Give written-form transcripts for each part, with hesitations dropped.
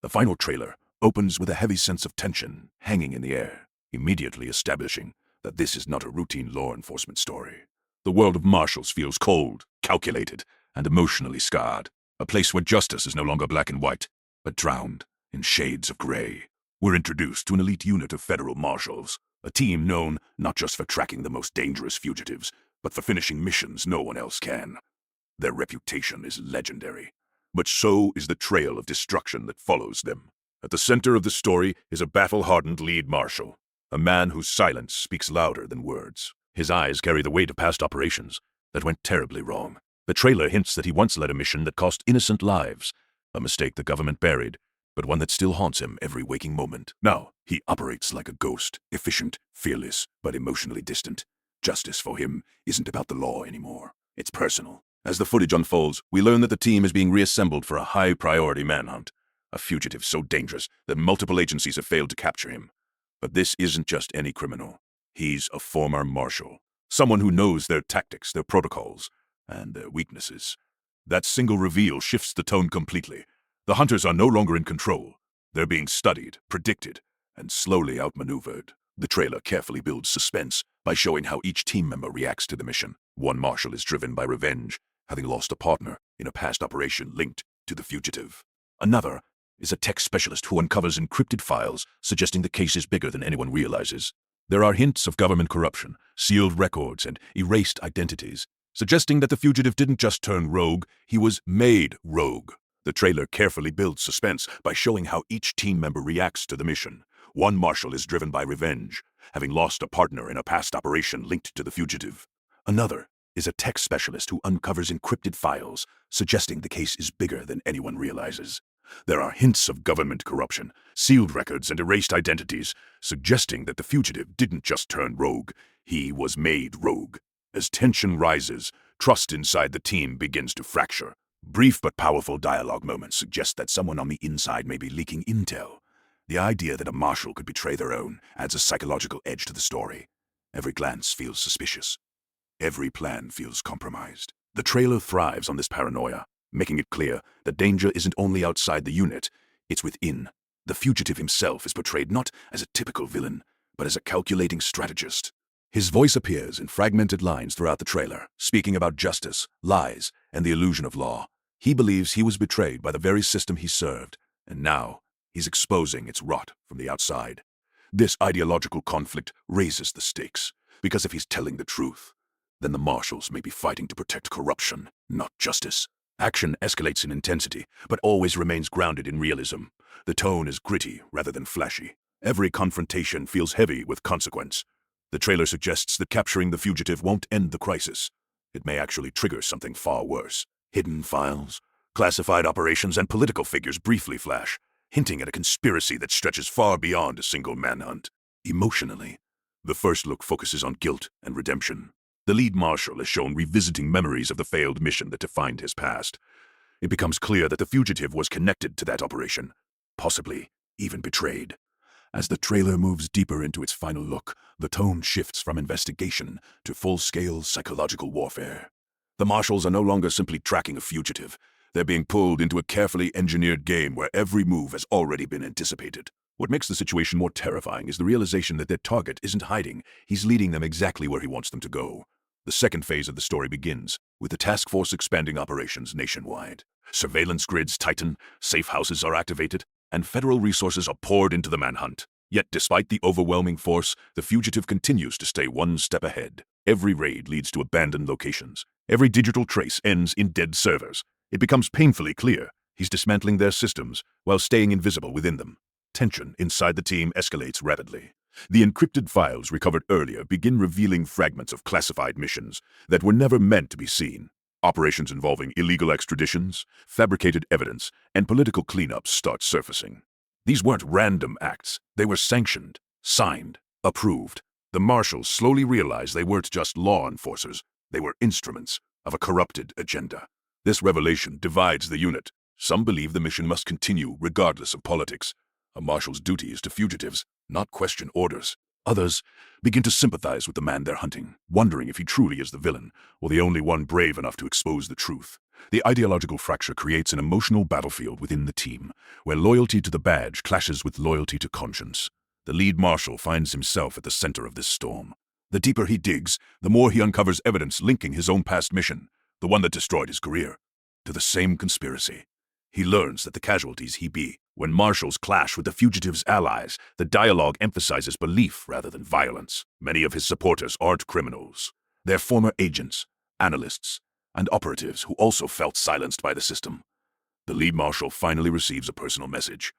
The final trailer opens with a heavy sense of tension hanging in the air, immediately establishing that this is not a routine law enforcement story. The world of marshals feels cold, calculated, and emotionally scarred. A place where justice is no longer black and white, but drowned in shades of gray. We're introduced to an elite unit of federal marshals, a team known not just for tracking the most dangerous fugitives, but for finishing missions no one else can. Their reputation is legendary, but so is the trail of destruction that follows them. At the center of the story is a battle-hardened lead marshal, a man whose silence speaks louder than words. His eyes carry the weight of past operations that went terribly wrong. The trailer hints that he once led a mission that cost innocent lives, a mistake the government buried, but one that still haunts him every waking moment. Now, he operates like a ghost, efficient, fearless, but emotionally distant. Justice for him isn't about the law anymore. It's personal. As the footage unfolds, we learn that the team is being reassembled for a high-priority manhunt, a fugitive so dangerous that multiple agencies have failed to capture him. But this isn't just any criminal. He's a former marshal, someone who knows their tactics, their protocols, and their weaknesses. That single reveal shifts the tone completely. The hunters are no longer in control. They're being studied, predicted, and slowly outmaneuvered. The trailer carefully builds suspense by showing how each team member reacts to the mission. One marshal is driven by revenge, having lost a partner in a past operation linked to the fugitive. Another is a tech specialist who uncovers encrypted files, suggesting the case is bigger than anyone realizes. There are hints of government corruption, sealed records, and erased identities, suggesting that the fugitive didn't just turn rogue, he was made rogue. The trailer carefully builds suspense by showing how each team member reacts to the mission. One marshal is driven by revenge, having lost a partner in a past operation linked to the fugitive. Another is a tech specialist who uncovers encrypted files, suggesting the case is bigger than anyone realizes. There are hints of government corruption, sealed records, and erased identities, suggesting that the fugitive didn't just turn rogue, he was made rogue. As tension rises, trust inside the team begins to fracture. Brief but powerful dialogue moments suggest that someone on the inside may be leaking intel. The idea that a marshal could betray their own adds a psychological edge to the story. Every glance feels suspicious. Every plan feels compromised. The trailer thrives on this paranoia, making it clear that danger isn't only outside the unit, it's within. The fugitive himself is portrayed not as a typical villain, but as a calculating strategist. His voice appears in fragmented lines throughout the trailer, speaking about justice, lies, and the illusion of law. He believes he was betrayed by the very system he served, and now he's exposing its rot from the outside. This ideological conflict raises the stakes, because if he's telling the truth, then the marshals may be fighting to protect corruption, not justice. Action escalates in intensity, but always remains grounded in realism. The tone is gritty rather than flashy. Every confrontation feels heavy with consequence. The trailer suggests that capturing the fugitive won't end the crisis. It may actually trigger something far worse. Hidden files, classified operations, and political figures briefly flash, hinting at a conspiracy that stretches far beyond a single manhunt. Emotionally, the first look focuses on guilt and redemption. The lead marshal is shown revisiting memories of the failed mission that defined his past. It becomes clear that the fugitive was connected to that operation, possibly even betrayed. As the trailer moves deeper into its final look, the tone shifts from investigation to full-scale psychological warfare. The marshals are no longer simply tracking a fugitive. They're being pulled into a carefully engineered game where every move has already been anticipated. What makes the situation more terrifying is the realization that their target isn't hiding. He's leading them exactly where he wants them to go. The second phase of the story begins, with the task force expanding operations nationwide. Surveillance grids tighten, safe houses are activated, and federal resources are poured into the manhunt. Yet despite the overwhelming force, the fugitive continues to stay one step ahead. Every raid leads to abandoned locations. Every digital trace ends in dead servers. It becomes painfully clear he's dismantling their systems while staying invisible within them. Tension inside the team escalates rapidly. The encrypted files recovered earlier begin revealing fragments of classified missions that were never meant to be seen. Operations involving illegal extraditions, fabricated evidence, and political cleanups start surfacing. These weren't random acts. They were sanctioned, signed, approved. The marshals slowly realized they weren't just law enforcers. They were instruments of a corrupted agenda. This revelation divides the unit. Some believe the mission must continue regardless of politics. A marshal's duty is to fugitives, not question orders. Others begin to sympathize with the man they're hunting, wondering if he truly is the villain or the only one brave enough to expose the truth. The ideological fracture creates an emotional battlefield within the team, where loyalty to the badge clashes with loyalty to conscience. The lead marshal finds himself at the center of this storm. The deeper he digs, the more he uncovers evidence linking his own past mission, the one that destroyed his career, to the same conspiracy. He learns that the casualties he be. When marshals clash with the fugitive's allies, the dialogue emphasizes belief rather than violence. Many of his supporters aren't criminals. They're former agents, analysts, and operatives who also felt silenced by the system. The lead marshal finally receives a personal message,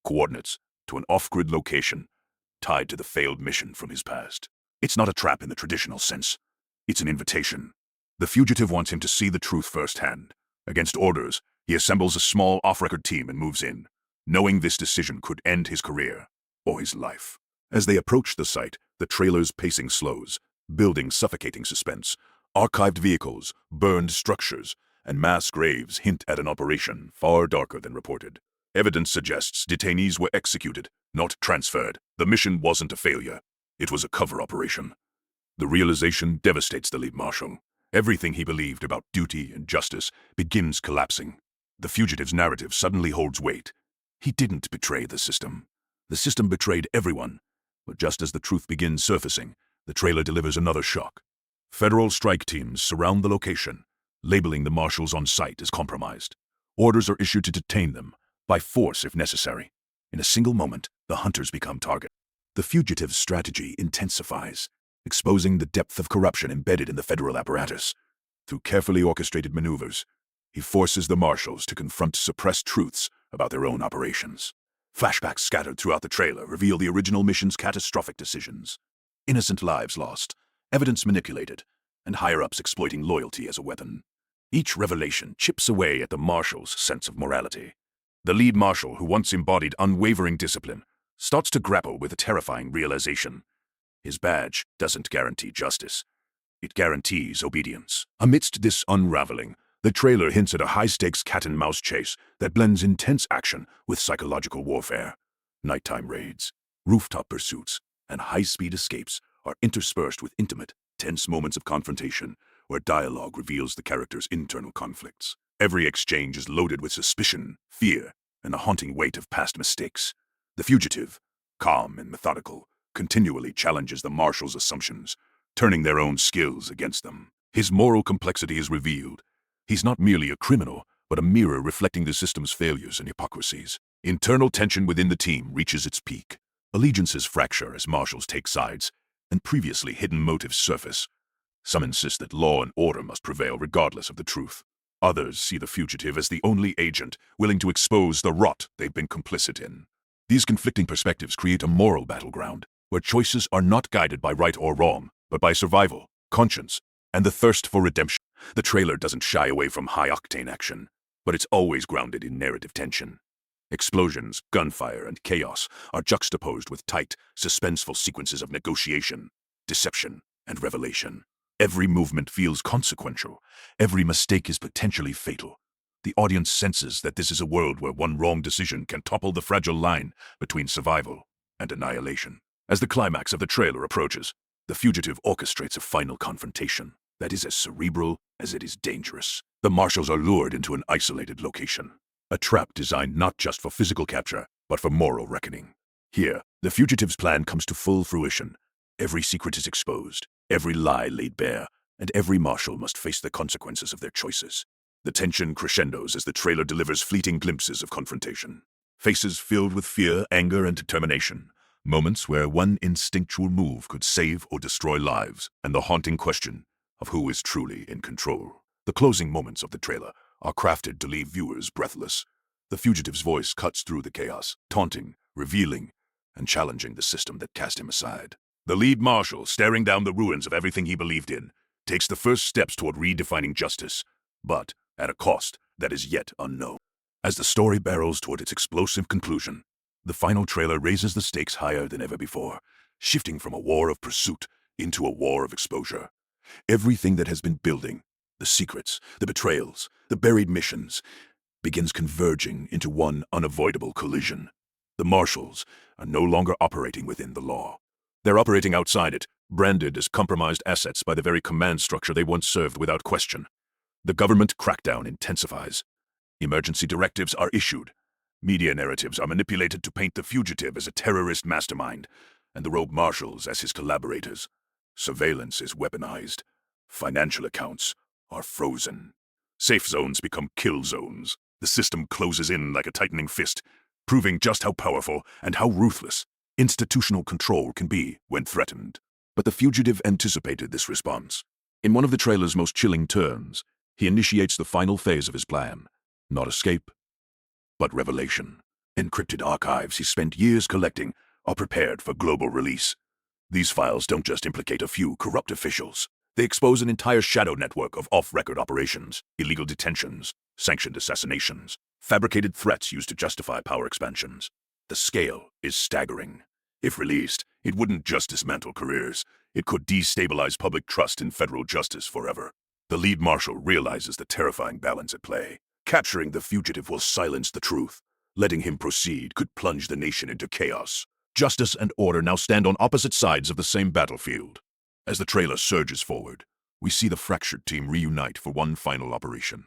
coordinates to an off-grid location tied to the failed mission from his past. It's not a trap in the traditional sense. It's an invitation. The fugitive wants him to see the truth firsthand. Against orders, he assembles a small off-record team and moves in, knowing this decision could end his career or his life. As they approach the site, the trailer's pacing slows, building suffocating suspense. Archived vehicles, burned structures, and mass graves hint at an operation far darker than reported. Evidence suggests detainees were executed, not transferred. The mission wasn't a failure. It was a cover operation. The realization devastates the lead marshal. Everything he believed about duty and justice begins collapsing. The fugitive's narrative suddenly holds weight. He didn't betray the system. The system betrayed everyone. But just as the truth begins surfacing, the trailer delivers another shock. Federal strike teams surround the location, labeling the marshals on site as compromised. Orders are issued to detain them, by force if necessary. In a single moment, the hunters become target. The fugitive's strategy intensifies, exposing the depth of corruption embedded in the federal apparatus. Through carefully orchestrated maneuvers, he forces the marshals to confront suppressed truths about their own operations. Flashbacks scattered throughout the trailer reveal the original mission's catastrophic decisions. Innocent lives lost, evidence manipulated, and higher-ups exploiting loyalty as a weapon. Each revelation chips away at the marshal's sense of morality. The lead marshal, who once embodied unwavering discipline, starts to grapple with a terrifying realization. His badge doesn't guarantee justice. It guarantees obedience. Amidst this unraveling, the trailer hints at a high-stakes cat-and-mouse chase that blends intense action with psychological warfare. Nighttime raids, rooftop pursuits, and high-speed escapes are interspersed with intimate, tense moments of confrontation where dialogue reveals the characters' internal conflicts. Every exchange is loaded with suspicion, fear, and the haunting weight of past mistakes. The fugitive, calm and methodical, continually challenges the marshal's assumptions, turning their own skills against them. His moral complexity is revealed. He's not merely a criminal, but a mirror reflecting the system's failures and hypocrisies. Internal tension within the team reaches its peak. Allegiances fracture as marshals take sides, and previously hidden motives surface. Some insist that law and order must prevail regardless of the truth. Others see the fugitive as the only agent willing to expose the rot they've been complicit in. These conflicting perspectives create a moral battleground, where choices are not guided by right or wrong, but by survival, conscience, and the thirst for redemption. The trailer doesn't shy away from high-octane action, but it's always grounded in narrative tension. Explosions, gunfire, and chaos are juxtaposed with tight, suspenseful sequences of negotiation, deception, and revelation. Every movement feels consequential. Every mistake is potentially fatal. The audience senses that this is a world where one wrong decision can topple the fragile line between survival and annihilation. As the climax of the trailer approaches, the fugitive orchestrates a final confrontation that is as cerebral as it is dangerous. The marshals are lured into an isolated location, a trap designed not just for physical capture, but for moral reckoning. Here, the fugitive's plan comes to full fruition. Every secret is exposed, every lie laid bare, and every marshal must face the consequences of their choices. The tension crescendos as the trailer delivers fleeting glimpses of confrontation. Faces filled with fear, anger, and determination. Moments where one instinctual move could save or destroy lives, and the haunting question of who is truly in control. The closing moments of the trailer are crafted to leave viewers breathless. The fugitive's voice cuts through the chaos, taunting, revealing, and challenging the system that cast him aside. The lead marshal, staring down the ruins of everything he believed in, takes the first steps toward redefining justice, but at a cost that is yet unknown. As the story barrels toward its explosive conclusion, the final trailer raises the stakes higher than ever before, shifting from a war of pursuit into a war of exposure. Everything that has been building, the secrets, the betrayals, the buried missions, begins converging into one unavoidable collision. The marshals are no longer operating within the law. They're operating outside it, branded as compromised assets by the very command structure they once served without question. The government crackdown intensifies. Emergency directives are issued. Media narratives are manipulated to paint the fugitive as a terrorist mastermind, and the rogue marshals as his collaborators. Surveillance is weaponized. Financial accounts are frozen. Safe zones become kill zones. The system closes in like a tightening fist, proving just how powerful and how ruthless institutional control can be when threatened. But the fugitive anticipated this response. In one of the trailer's most chilling turns, he initiates the final phase of his plan. Not escape, but revelation. Encrypted archives he spent years collecting are prepared for global release. These files don't just implicate a few corrupt officials. They expose an entire shadow network of off-record operations, illegal detentions, sanctioned assassinations, fabricated threats used to justify power expansions. The scale is staggering. If released, it wouldn't just dismantle careers. It could destabilize public trust in federal justice forever. The lead marshal realizes the terrifying balance at play. Capturing the fugitive will silence the truth. Letting him proceed could plunge the nation into chaos. Justice and order now stand on opposite sides of the same battlefield. As the trailer surges forward, we see the fractured team reunite for one final operation.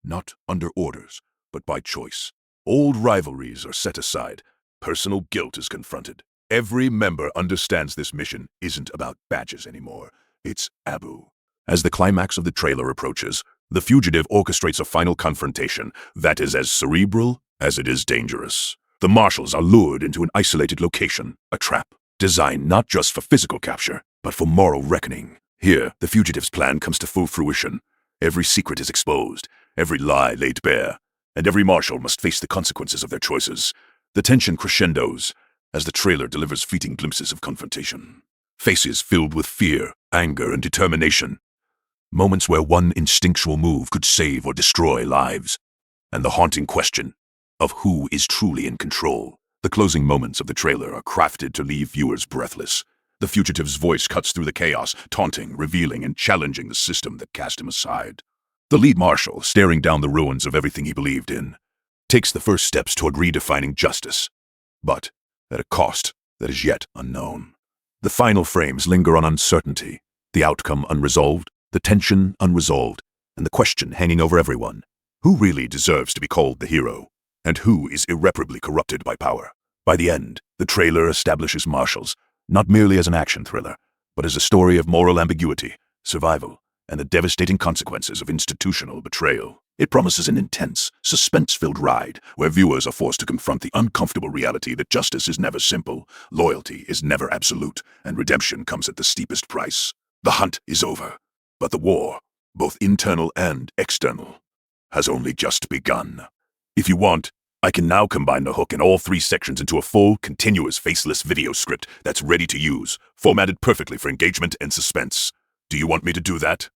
Not under orders, but by choice. Old rivalries are set aside. Personal guilt is confronted. Every member understands this mission isn't about badges anymore. It's Abu. As the climax of the trailer approaches, the fugitive orchestrates a final confrontation that is as cerebral as it is dangerous. The marshals are lured into an isolated location, a trap, designed not just for physical capture, but for moral reckoning. Here, the fugitive's plan comes to full fruition. Every secret is exposed, every lie laid bare, and every marshal must face the consequences of their choices. The tension crescendos as the trailer delivers fleeting glimpses of confrontation. Faces filled with fear, anger, and determination. Moments where one instinctual move could save or destroy lives. And the haunting question of who is truly in control. The closing moments of the trailer are crafted to leave viewers breathless. The fugitive's voice cuts through the chaos, taunting, revealing, and challenging the system that cast him aside. The lead marshal, staring down the ruins of everything he believed in, takes the first steps toward redefining justice, but at a cost that is yet unknown. The final frames linger on uncertainty, the outcome unresolved, the tension unresolved, and the question hanging over everyone. Who really deserves to be called the hero? And who is irreparably corrupted by power? By the end, the trailer establishes Marshals, not merely as an action thriller, but as a story of moral ambiguity, survival, and the devastating consequences of institutional betrayal. It promises an intense, suspense-filled ride where viewers are forced to confront the uncomfortable reality that justice is never simple, loyalty is never absolute, and redemption comes at the steepest price. The hunt is over, but the war, both internal and external, has only just begun. If you want, I can now combine the hook in all 3 sections into a full, continuous, faceless video script that's ready to use, formatted perfectly for engagement and suspense. Do you want me to do that?